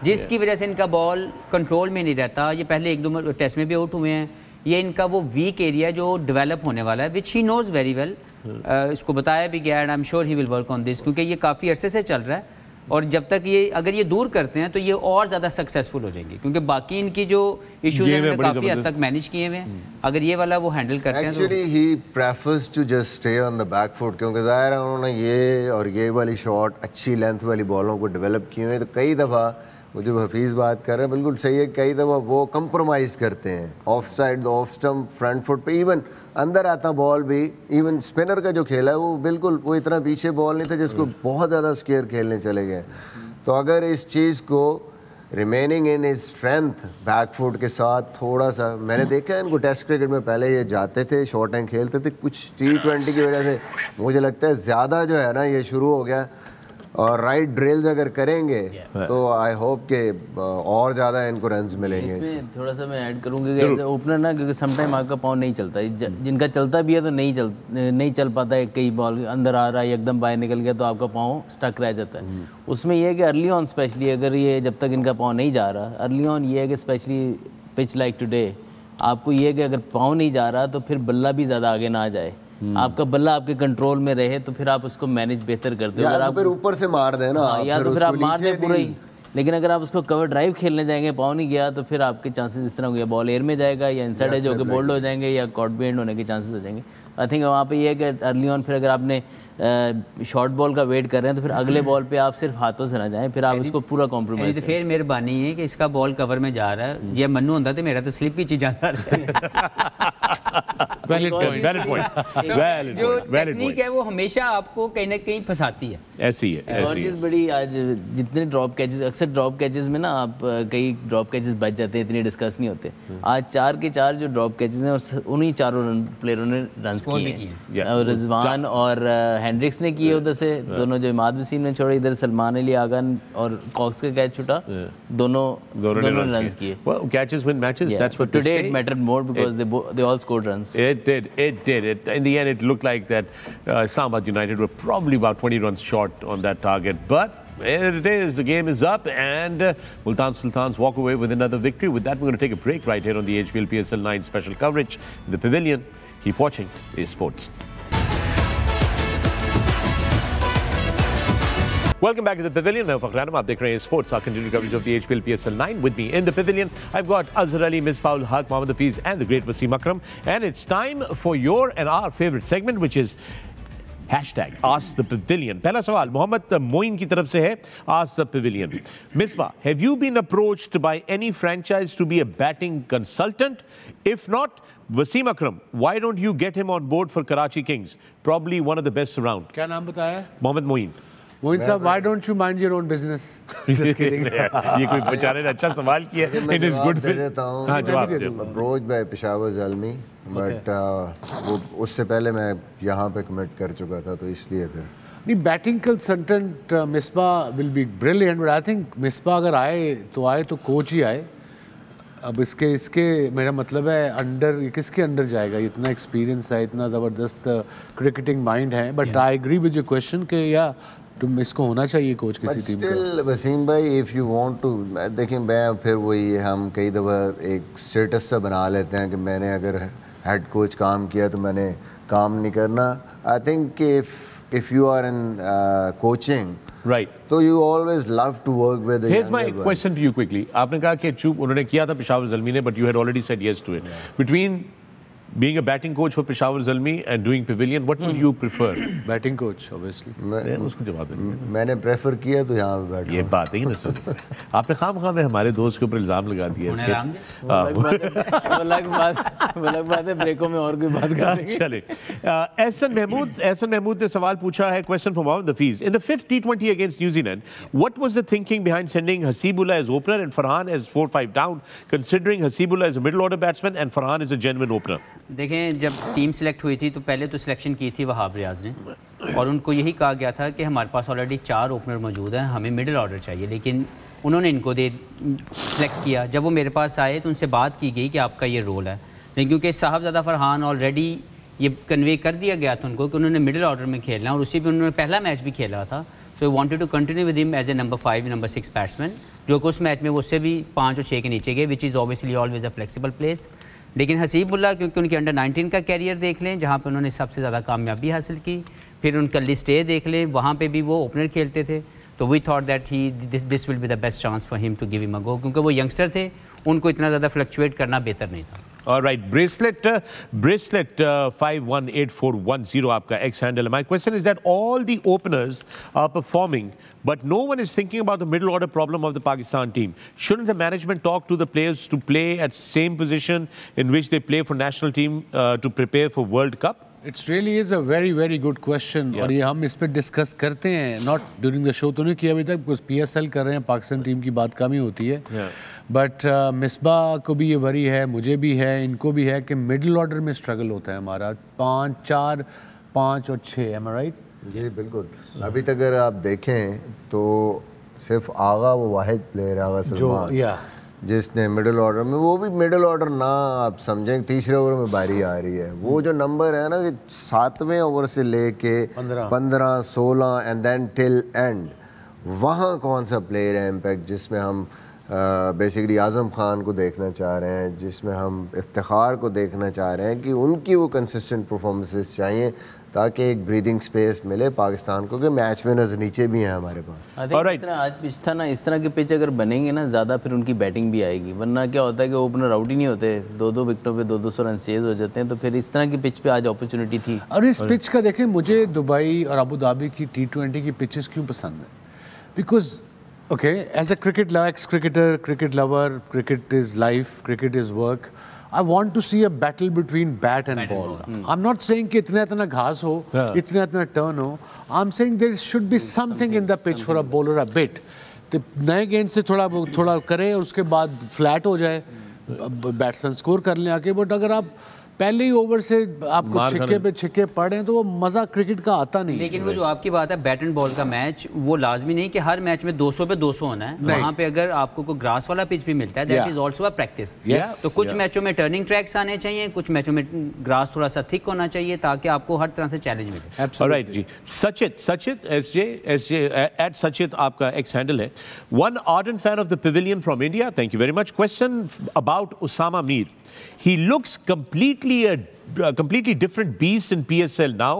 जिसकी वजह से इनका बॉल कंट्रोल में नहीं रहता। ये पहले एक दो टेस्ट में भी आउट हुए हैं। ये इनका वो वीक एरिया जो डेवलप होने वाला है, विच ही नोज वेरी वेल। इसको बताया भी गया and I am sure he will work on this, क्योंकि ये काफ़ी अरसे से चल रहा है और जब तक ये, अगर ये दूर करते हैं तो ये और ज़्यादा सक्सेसफुल हो जाएंगे, क्योंकि बाकी इनकी जो इश्यूज हैं काफ़ी हद तक मैनेज किए हुए हैं। अगर ये वाला वो हैंडल करते हैं, actually he prefers to just stay on the back foot, क्योंकि ज़ाहिर है उन्होंने ये और ये वाली शॉट अच्छी लेंथ वाली बॉलों को डेवलप किए हुए हैं। तो कई दफ़ा वो जो हफीज़ बात कर रहे हैं बिल्कुल सही है, कई दफ़ा वो कंप्रोमाइज़ करते हैं of side, off stump, front foot पे, इवन अंदर आता बॉल भी, इवन स्पिनर का जो खेला है वो बिल्कुल वो इतना पीछे बॉल नहीं था जिसको बहुत ज़्यादा स्केयर खेलने चले गए। तो अगर इस चीज़ को remaining in is strength back foot के साथ थोड़ा सा, मैंने देखा है इनको टेस्ट क्रिकेट में पहले ये जाते थे शॉर्ट हैंड खेलते थे, कुछ T20 की वजह से मुझे लगता है ज़्यादा जो है ना ये शुरू हो गया, और राइट ड्रिल्स अगर करेंगे तो आई होप के और ज़्यादा इनको रन्स मिलेंगे। इसमें थोड़ा सा मैं ऐड करूँगा कि एज ओपनर ना, क्योंकि समटाइम आपका पाँव नहीं चलता, जिनका चलता भी है तो नहीं चल पाता है, कई बॉल अंदर आ रहा है एकदम बाहर निकल गया तो आपका पाँव स्टक रह जाता है। उसमें यह है कि अर्ली ऑन स्पेशली, अगर ये जब तक इनका पाँव नहीं जा रहा, अर्ली ऑन ये है कि स्पेशली पिच लाइक टुडे, आपको ये है कि अगर पाँव नहीं जा रहा तो फिर बल्ला भी ज़्यादा आगे ना आ जाए, आपका बल्ला आपके कंट्रोल में रहे तो फिर आप उसको मैनेज बेहतर करते हो। अगर आप फिर ऊपर से मार देना, या तो फिर आप मार दें पूरा ही, लेकिन अगर आप उसको कवर ड्राइव खेलने जाएंगे, पाँव नहीं गया, तो फिर आपके चांसेस इस तरह हो गया, बॉल एयर में जाएगा या इनसाइड एज होकर बोल्ड हो जाएंगे या कॉट भी एंड होने के चांसेस हो जाएंगे। आई थिंक वहाँ पे ये है कि अर्ली ऑन फिर अगर आपने शॉर्ट बॉल का वेट कर रहे हैं तो फिर अगले बॉल पे आप सिर्फ हाथों से ना जाएं, फिर आप उसको पूरा कॉम्प्रोमाइज़। फिर मेहरबानी है कि इसका बॉल कवर में जा रहा है, ये मन्नू होता तो मेरा तो स्लिप ही चीज जाता जो टेक्निक है वो हमेशा आपको कहीं ना कहीं फंसाती है। ऐसी है, और चीज़ बड़ी, आज जितने ड्रॉप कैचेस, अक्सर ड्रॉप कैचेस में ना आप कई ड्रॉप कैचेस बच जाते हैं, इतने डिस्कस नहीं होते। आज 4 के 4 जो ड्रॉप कैचेस हैं और उन्हीं चारों प्लेयरों ने रन किए हैं, और रिजवान और हेंड्रिक्स ने किए उधर से, दोनों जो इमाद वसीम ने छोड़े, इधर सलमान अली आगा और कॉक्स का कैच छूटा, दोनों ने रन किए। Catches win matches, that's what today it mattered more because they all scored runs. It did. In the end, it looked like that Islamabad United were probably about 20 runs short on that target. But There it is. The game is up, and Multan Sultans walk away with another victory. With that, we're going to take a break right here on the HBL PSL 9 special coverage in the Pavilion. Keep watching A Sports. Welcome back to the Pavilion. I'm Fakhar Anam. Aap dekh rahe hain Sports, our continued coverage of the HBL PSL 9. With me in the Pavilion, I've got Azhar Ali, Misbah ul Haq, Mohammad Hafiz, and the great Wasim Akram. And it's time for your and our favorite segment, which is Hashtag Ask the Pavilion. Pehla sawal Mohammad Moin ki taraf se hai. Ask the Pavilion. Misbah, have you been approached by any franchise to be a batting consultant? If not, Wasim Akram, why don't you get him on board for Karachi Kings? Probably one of the best around. क्या नाम बताया? Mohammad Moin. Moin साहब, why don't you mind your own business? Just kidding. ये कोई बेचारे ने अच्छा सवाल किया. It is good fit. हाँ जवाब दे. Approach by Peshawar Zalmi, but वो उससे पहले मैं यहाँ पे कमिट कर चुका था, तो इसलिए फिर. नहीं, batting consultant Misbah will be brilliant, but I think Misbah अगर आए तो कोच ही आए. अब इसके मेरा मतलब है अंडर, किसके अंडर जाएगा? इतना एक्सपीरियंस है, इतना ज़बरदस्त क्रिकेटिंग माइंड है. But I agree with your question कि या तुम इसको होना चाहिए कोच किसी टीम का. स्टिल वसीम भाई, इफ़ यू वांट टू, देखिए मैं फिर वही, हम कई दफ़ा एक स्टेटस सा बना लेते हैं कि मैंने अगर हेड कोच काम किया तो मैंने काम नहीं करना. I think if you are in coaching, Right. So you always love to work with the Here's my younger question to you quickly. आपने कहा कि चूप उन्होंने किया था पेशावर ज़ल्मी ने, but you had already said yes to it. Between being a batting coach for Peshawar Zalmi and doing Pavilion, what would you prefer? Batting coach obviously. उसको जवाब देंगे. मैंने प्रेफर किया तो यहाँ पे बैठा. ये बात है ना सर. आपने खाम में हमारे दोस्त के ऊपर इल्जाम लगा दिया इसके. अलग बात है, ब्रेकों में और कोई बात करेंगे. चले. एहसन महमूद ने सवाल पूछा है. Question from Mohammad Hafiz. In the fifth T20 against New Zealand, what was the thinking behind sending Hasibullah as opener and Farhan as 4-5 down, considering Hasibullah is a middle order batsman and Farhan is a genuine opener? देखें, जब team select हुई थी तो पहले तो selection की थी वहाब रियाज ने, और उनको यही कहा गया था कि हमारे पास ऑलरेडी 4 ओपनर मौजूद हैं, हमें मिडिल ऑर्डर चाहिए. लेकिन उन्होंने इनको सिलेक्ट किया. जब वो मेरे पास आए तो उनसे बात की गई कि आपका ये रोल है. लेकिन क्योंकि साहबज़ादा फरहान ऑलरेडी ये कन्वे कर दिया गया था उनको कि उन्होंने मिडिल ऑर्डर में खेलना, और उसी पर उन्होंने पहला मैच भी खेला था. So wanted to continue with him as a number 5 number 6 batsman, जो कि उस मैच में वो उससे भी 5 और 6 के नीचे गए, which is obviously always a flexible place. लेकिन हसीबुल्ला, क्योंकि उनके अंडर 19 का कैरियर देख लें जहाँ पे उन्होंने सबसे ज़्यादा कामयाबी हासिल की, फिर उनका लिस्ट ए देख लें, वहाँ पे भी वो ओपनर खेलते थे, तो we thought that this will be the best chance for him to give him a go, क्योंकि वो यंगस्टर थे, उनको इतना ज़्यादा फ्लक्चुएट करना बेहतर नहीं था. All right, bracelet 518410 आपका X handle. My question is that all the openers are performing, but no one is thinking about the middle order problem of the Pakistan team. Shouldn't the management talk to the players to play at same position in which they play for national team to prepare for World Cup? It really is a very very good question. और ये हम इस पे discuss करते हैं, not during the show तो नहीं किया अभी तक, because PSL कर रहे हैं, पाकिस्तान टीम की बात कम ही होती है. बट मिसबा को भी ये वरी है, मुझे भी है, इनको भी है कि मिडिल ऑर्डर में स्ट्रगल होता है हमारा. 5, 4, 5 और 6. एम आई राइट? जी बिल्कुल. अभी तक अगर आप देखें तो सिर्फ आगा वो वाहिद प्लेयर आगा सलमान जिसने मिडिल ऑर्डर में, वो भी मिडिल ऑर्डर ना आप समझें, तीसरे ओवर में बारी आ रही है. वो जो नंबर है ना कि 7वें ओवर से लेके 15, 16 एंड देन टिल एंड, वहाँ कौन सा प्लेयर है इम्पैक्ट जिसमें हम बेसिकली आज़म खान को देखना चाह रहे हैं, जिसमें हम इफ्तिखार को देखना चाह रहे हैं कि उनकी वो कंसिस्टेंट परफॉर्मेंसेस चाहिए ताकि एक ब्रीदिंग स्पेस मिले पाकिस्तान को, कि मैच विनर्स नीचे भी हैं हमारे पास. इस तरह आज पिच था ना, इस तरह के पिच अगर बनेंगे ना ज़्यादा, फिर उनकी बैटिंग भी आएगी. वरना क्या होता है कि ओपनर आउट ही नहीं होते, 2-2 विकेटों पे 200 रन चेज हो जाते हैं. तो फिर इस तरह की पिच पे आज अपॉर्चुनिटी थी. और इस पिच का देखें, मुझे दुबई और अबू धाबी की T20 की पिचेस क्यों पसंद है? Because okay, as a ex-cricketer, cricket lover, cricket is life, cricket is work. I want to see a battle between bat and ball. I'm not saying कि इतना घास हो, इतना turn हो. I'm saying there should be something in the pitch for a bowler a bit. तो नए गेंद से थोड़ा करे और उसके बाद फ्लैट हो जाए, बैट्समैन स्कोर कर लें आके. बट अगर आप पहले ही ओवर से आपको मार छिक्के खाना। पे छिक्के पड़े तो वो मजा क्रिकेट का आता नहीं। लेकिन वो जो आपकी बात है बैट एंड बॉल का मैच, वो लाजमी नहीं कि हर मैच में 200 पे 200 होना है। वहाँ पे अगर आपको कोई ग्रास वाला पिच भी मिलता है, that is also a practice. तो कुछ मैचों में टर्निंग ट्रैक्स आने चाहिए, कुछ मैचों में ग्रास थोड़ा सा थिक होना चाहिए, ताकि आपको हर तरह से चैलेंज मिले। ऑलराइट जी, सचित एसजे एट सचित आपका एक्स हैंडल है। One ardent fan of the pavilion from India, thank you very much. Question about Usama Mir, he looks completely different beast in PSL now.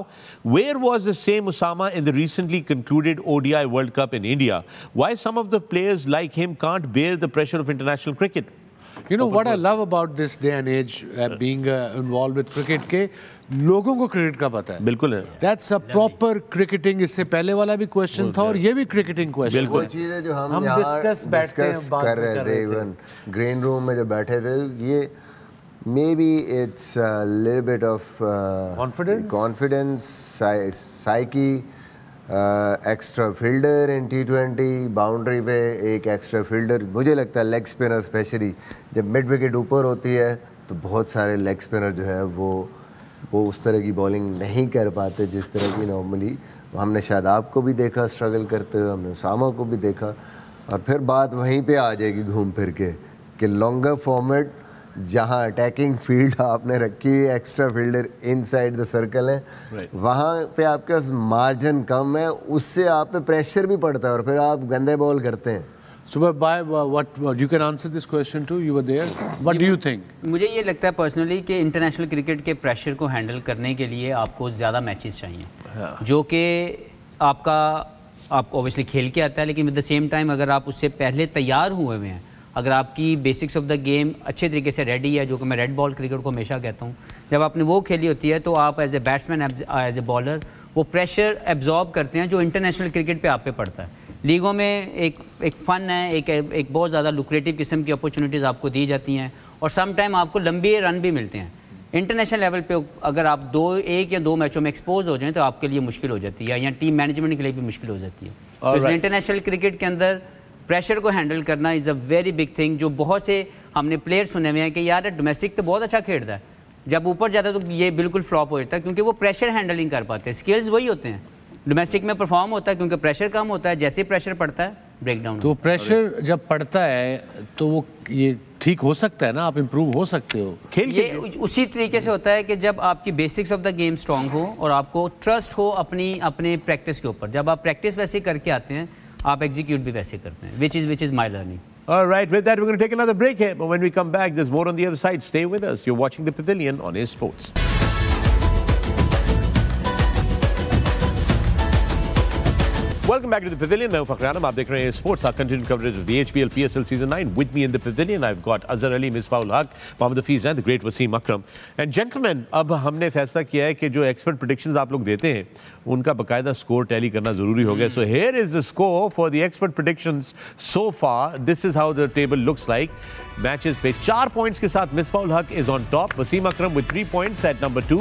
Where was the same Usama in the recently concluded ODI World Cup in India? Why some of the players like him can't bear the pressure of international cricket? You know what I love about this day and age, being involved with cricket, के लोगों को cricket का पता है। बिल्कुल है। That's a proper cricketing। इससे पहले वाला भी क्वेश्चन था और ये भी क्रिकेटिंग क्वेश्चन। वो चीज़ है जो हम यहाँ डिस्कस कर रहे थे, इवन ग्रीन रूम में जो बैठे थे, ये maybe it's a little bit of confidence, psyche, extra fielder in T20, boundary पे एक एक्स्ट्रा फील्डर। मुझे लगता है लेग स्पिनर स्पेशली जब मिड विकेट ऊपर होती है तो बहुत सारे लेग स्पिनर जो है वो उस तरह की बॉलिंग नहीं कर पाते जिस तरह की नॉर्मली। हमने शादाब को भी देखा स्ट्रगल करते हुए, हमने उसामा को भी देखा, और फिर बात वहीं पे आ जाएगी घूम फिर के कि लॉन्गर फॉर्मेट जहाँ अटैकिंग फील्ड आपने रखी है, extra fielder inside the circle है, वहाँ पे आपके पास मार्जिन कम है, उससे आप पे प्रेशर भी पड़ता है और फिर आप गंदे बॉल करते हैं। So, what you can answer this question too? You were there. What do you think? मुझे ये लगता है पर्सनली कि इंटरनेशनल क्रिकेट के प्रेशर को हैंडल करने के लिए आपको ज़्यादा मैचेस चाहिए, जो कि आपको ऑब्वियसली खेल के आता है, लेकिन विद द सेम टाइम अगर आप उससे पहले तैयार हुए हुए हैं, अगर आपकी बेसिक्स ऑफ द गेम अच्छे तरीके से रेडी है, जो कि मैं रेड बॉल क्रिकेट को हमेशा कहता हूँ, जब आपने वो खेली होती है तो आप as a batsman, as a bowler वो प्रेशर एब्जॉर्ब करते हैं जो इंटरनेशनल क्रिकेट पे आप पे पड़ता है। लीगों में एक फ़न है, एक बहुत ज़्यादा लुक्रेटिव किस्म की अपॉर्चुनिटीज़ आपको दी जाती हैं और सम टाइम आपको लंबे रन भी मिलते हैं। इंटरनेशनल लेवल पे अगर आप एक या दो मैचों में एक्सपोज हो जाएं तो आपके लिए मुश्किल हो जाती है, या टीम मैनेजमेंट के लिए भी मुश्किल हो जाती है। तो इंटरनेशनल क्रिकेट के अंदर प्रेशर को हैंडल करना is a very big thing. जो बहुत से हमने प्लेयर सुने हुए हैं कि यार डोमेस्टिक तो बहुत अच्छा खेलता है, जब ऊपर जाता है तो ये बिल्कुल फ्लॉप हो जाता है, क्योंकि वो प्रेशर हैंडलिंग कर पाते हैं। स्किल्स वही होते हैं, डोमेस्टिक में परफॉर्म होता है क्योंकि प्रेशर कम होता है, जैसे प्रेशर पड़ता है ब्रेक डाउन। तो प्रेशर जब पड़ता है तो वो ये ठीक हो सकता है ना, आप इम्प्रूव हो सकते हो। खेल ये उसी तरीके से होता है कि जब आपकी basics of the game strong हो और आपको ट्रस्ट हो अपने प्रैक्टिस के ऊपर, जब आप प्रैक्टिस वैसे करके आते हैं आप एग्जीक्यूट भी वैसे करते हैं, which is my learning. All right, with that we're going to take another break here, but when we come back there's more on the other side. Stay with us. You're watching The Pavilion on Ace Sports. Welcome back to The Pavilion. मैं फखर आलम, आप देख रहे हैं sports, our continued coverage of the HPL PSL Season 9. With me in The Pavilion, I've got Azhar Ali, Misbah-ul Haq, Mohammad Hafiz and the great Wasim Akram. And gentlemen, अब हमने फैसला किया है कि जो एक्सपर्ट प्रेडिक्शंस आप लोग देते हैं उनका बकायदा स्कोर टैली करना ज़रूरी हो गया. So here is the score for the expert predictions so far. This is how the table looks like. Matches पे 4 पॉइंट्स के साथ मिसबाह-उल हक is on top. Wasim Akram with 3 points at number 2.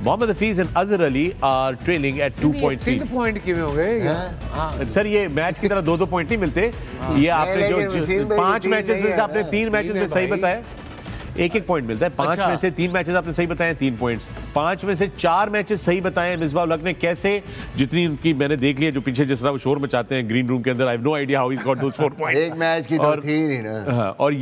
Mohammad Hafiz and Azhar Ali are trailing at 2 points each. 3 point किਵੇਂ हो गए? Sir ये match की तरह 2-2 point नहीं मिलते. ये आपने जो 5 मैचेस में से आपने 3 मैचेस में सही बताया, 1-1 पॉइंट मिलता है. 5 में से 3 मैचेस आपने सही बताए, 3 पॉइंट्स. 5 में से 4 मैचेस सही बताए मिसबाह-उल हक ने. कैसे? जितनी उनकी मैंने देख लिया, जो पीछे जिस तरह वो शोर मचाते हैं ग्रीन रूम के अंदर, I have no idea how he got those 4 points. एक मैच की तो थी नहीं ना. और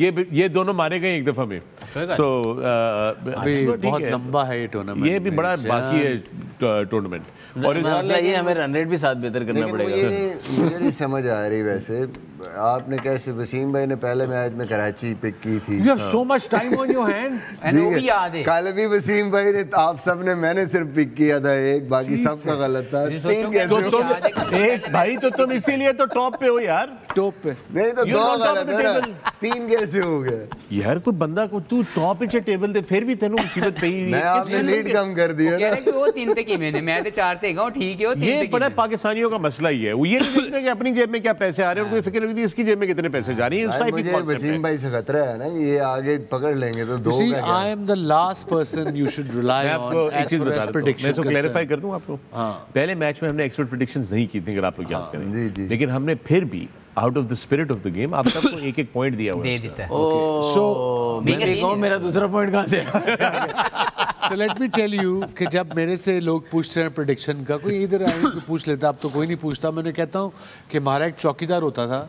ये दोनों मारे गए एक दफा में. सो बहुत लंबा है ये टूर्नामेंट, ये भी बड़ा बाकी है टूर्नामेंट. और ये हमें रन रेट भी साथ बेहतर करना पड़ेगा. मुझे नहीं समझ आ रही वैसे आपने कैसे, वसीम भाई ने पहले मैच में कराची पिक की थी. You have so much time on your hand. वो भी याद है. कल भी वसीम भाई ने, आप सब ने, मैंने सिर्फ पिक किया था एक, बाकी सबका गलत था. 3 कैसे? एक भाई तो तुम इसीलिए तो टॉप पे हो यार. टॉप पे नहीं तो 2 गलत है ना. 3 कैसे हो गए यार? कोई बंदा को तू टॉप पे टेबल दे फिर भी तेनू मुसीबत पे ही. मैं आपने लीड कम कर दिया कह रहे कि वो 3 थे कि मैं तो 4 थे. ठीक है, वो 3 थे. ये बड़ा पाकिस्तानियों का मसला ही है. वो ये नहीं देखते कि अपनी जेब में क्या पैसे आ रहे हैं, उनको फिक्र नहीं इसकी जेब में कितने पैसे जा रही हैं. मुझे वसीम भाई से खतरा है ना, ये आगे पकड़ लेंगे तो 2 का क्या. I am the last person you should rely on as far as prediction. मैं इसको क्लैरिफाई कर दूं आपको. पहले मैच में हमने एक्सपर्ट प्रेडिक्शंस नहीं की थी, अगर आप लोग याद करें, लेकिन हमने फिर भी out of the spirit of the game आप सबको एक एक पॉइंट दिया हुआ दे है देता है। सो मैं देखूं मेरा दूसरा पॉइंट कहाँ से So let me tell you कि जब मेरे से लोग पूछते हैं प्रेडिक्शन का, कोई इधर आए कोई पूछ लेता, अब तो कोई नहीं पूछता। मैंने कहता हूँ कि हमारा एक चौकीदार होता था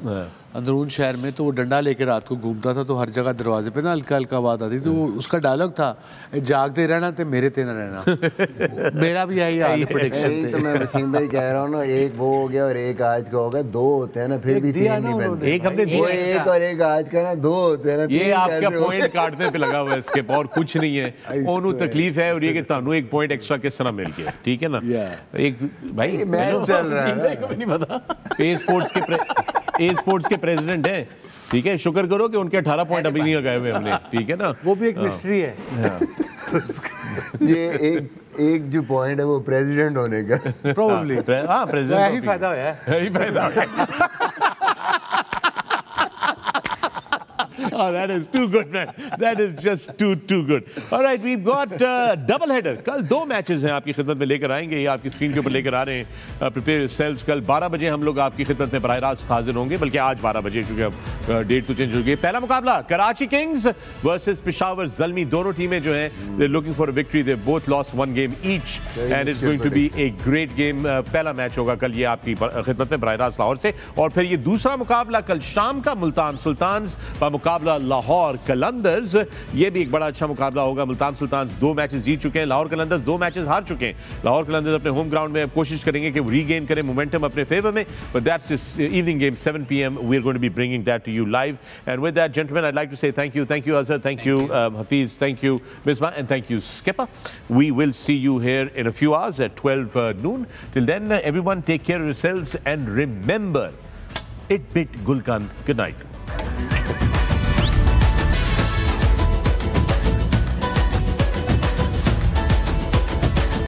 अंदरून शहर में, तो वो डंडा लेकर रात को घूमता था, तो हर जगह दरवाजे पे ना हल्का हल्का आवाज आती, तो उसका डायलॉग था जागते रहना ते मेरे ते न रहना। मेरा भी यही हाल है प्रेडिक्शन। तो मैं वसीम भाई कह रहा हूँ ना, एक वो हो गया और एक आज का होगा, दो होते हैं ना, फिर भी तीन नहीं बनते। एक हमने वो एक और एक आज का ना, दो होते हैं ना। ये आपका पॉइंट काटने पे लगा हुआ है इसके और कुछ नहीं है। ओनू तकलीफ है और ये कि तानू एक पॉइंट एक्स्ट्रा किस तरह मिल गया, ठीक है ना। एक भाई मैच चल रहा है, नहीं पता। ए स्पोर्ट्स के प्रेसिडेंट हैं, ठीक है, शुक्र करो कि उनके 18 पॉइंट अभी नहीं लगाए हुए हमने, ठीक है ना। वो भी एक मिस्ट्री है। ये एक जो पॉइंट है वो प्रेसिडेंट होने का प्रोबेबली। हाँ प्रेसिडेंट यही फायदा है, यही फायदा है। Oh, that is too good, man. That is just too good. All right, we've got double header. कल 2 मैचेस हैं आपकी खिदमत में लेकर आएंगे, ये आपकी स्क्रीन के ऊपर लेकर आ रहे हैं। प्रिपेयर योरसेल्व्स, कल 12 बजे हम लोग आपकी खिदमत में बराह रास्त हाजिर होंगे, बल्कि आज 12 बजे, क्योंकि अब डेट तो चेंज हो गई। पहला मुकाबला कराची किंग्स वर्सेस पेशावर ज़ल्मी। दोनों टीमें जो हैं they looking for a victory, they both lost 1 game each and it's going to be a great game. पहला मैच होगा कल ये आपकी खिदमत में बराह रास्त लाहौर से, और फिर ये दूसरा मुकाबला कल शाम का मुल्तान सुल्तान्स का मुकाबला लाहौर कलंदर्स। ये भी एक बड़ा अच्छा मुकाबला होगा। मुल्तान सुल्तान्स 2 मैचेस जीत चुके हैं, लाहौर कलंदर्स 2 मैचेस हार चुके हैं। लाहौर कलंदर्स अपने होम ग्राउंड में अब कोशिश करेंगे कि वो रीगेन करें मोमेंटम अपने फेवर में, but that's this evening game 7 PM we are going to be bringing that to you live. And with that gentleman I like to say thank you Azhar, thank you Hafeez, thank you Misbah, and thank you skipper. We will see you here in a few hours at 12 noon. Till then, everyone take care of yourselves and remember, it bit Gulkan. Good night.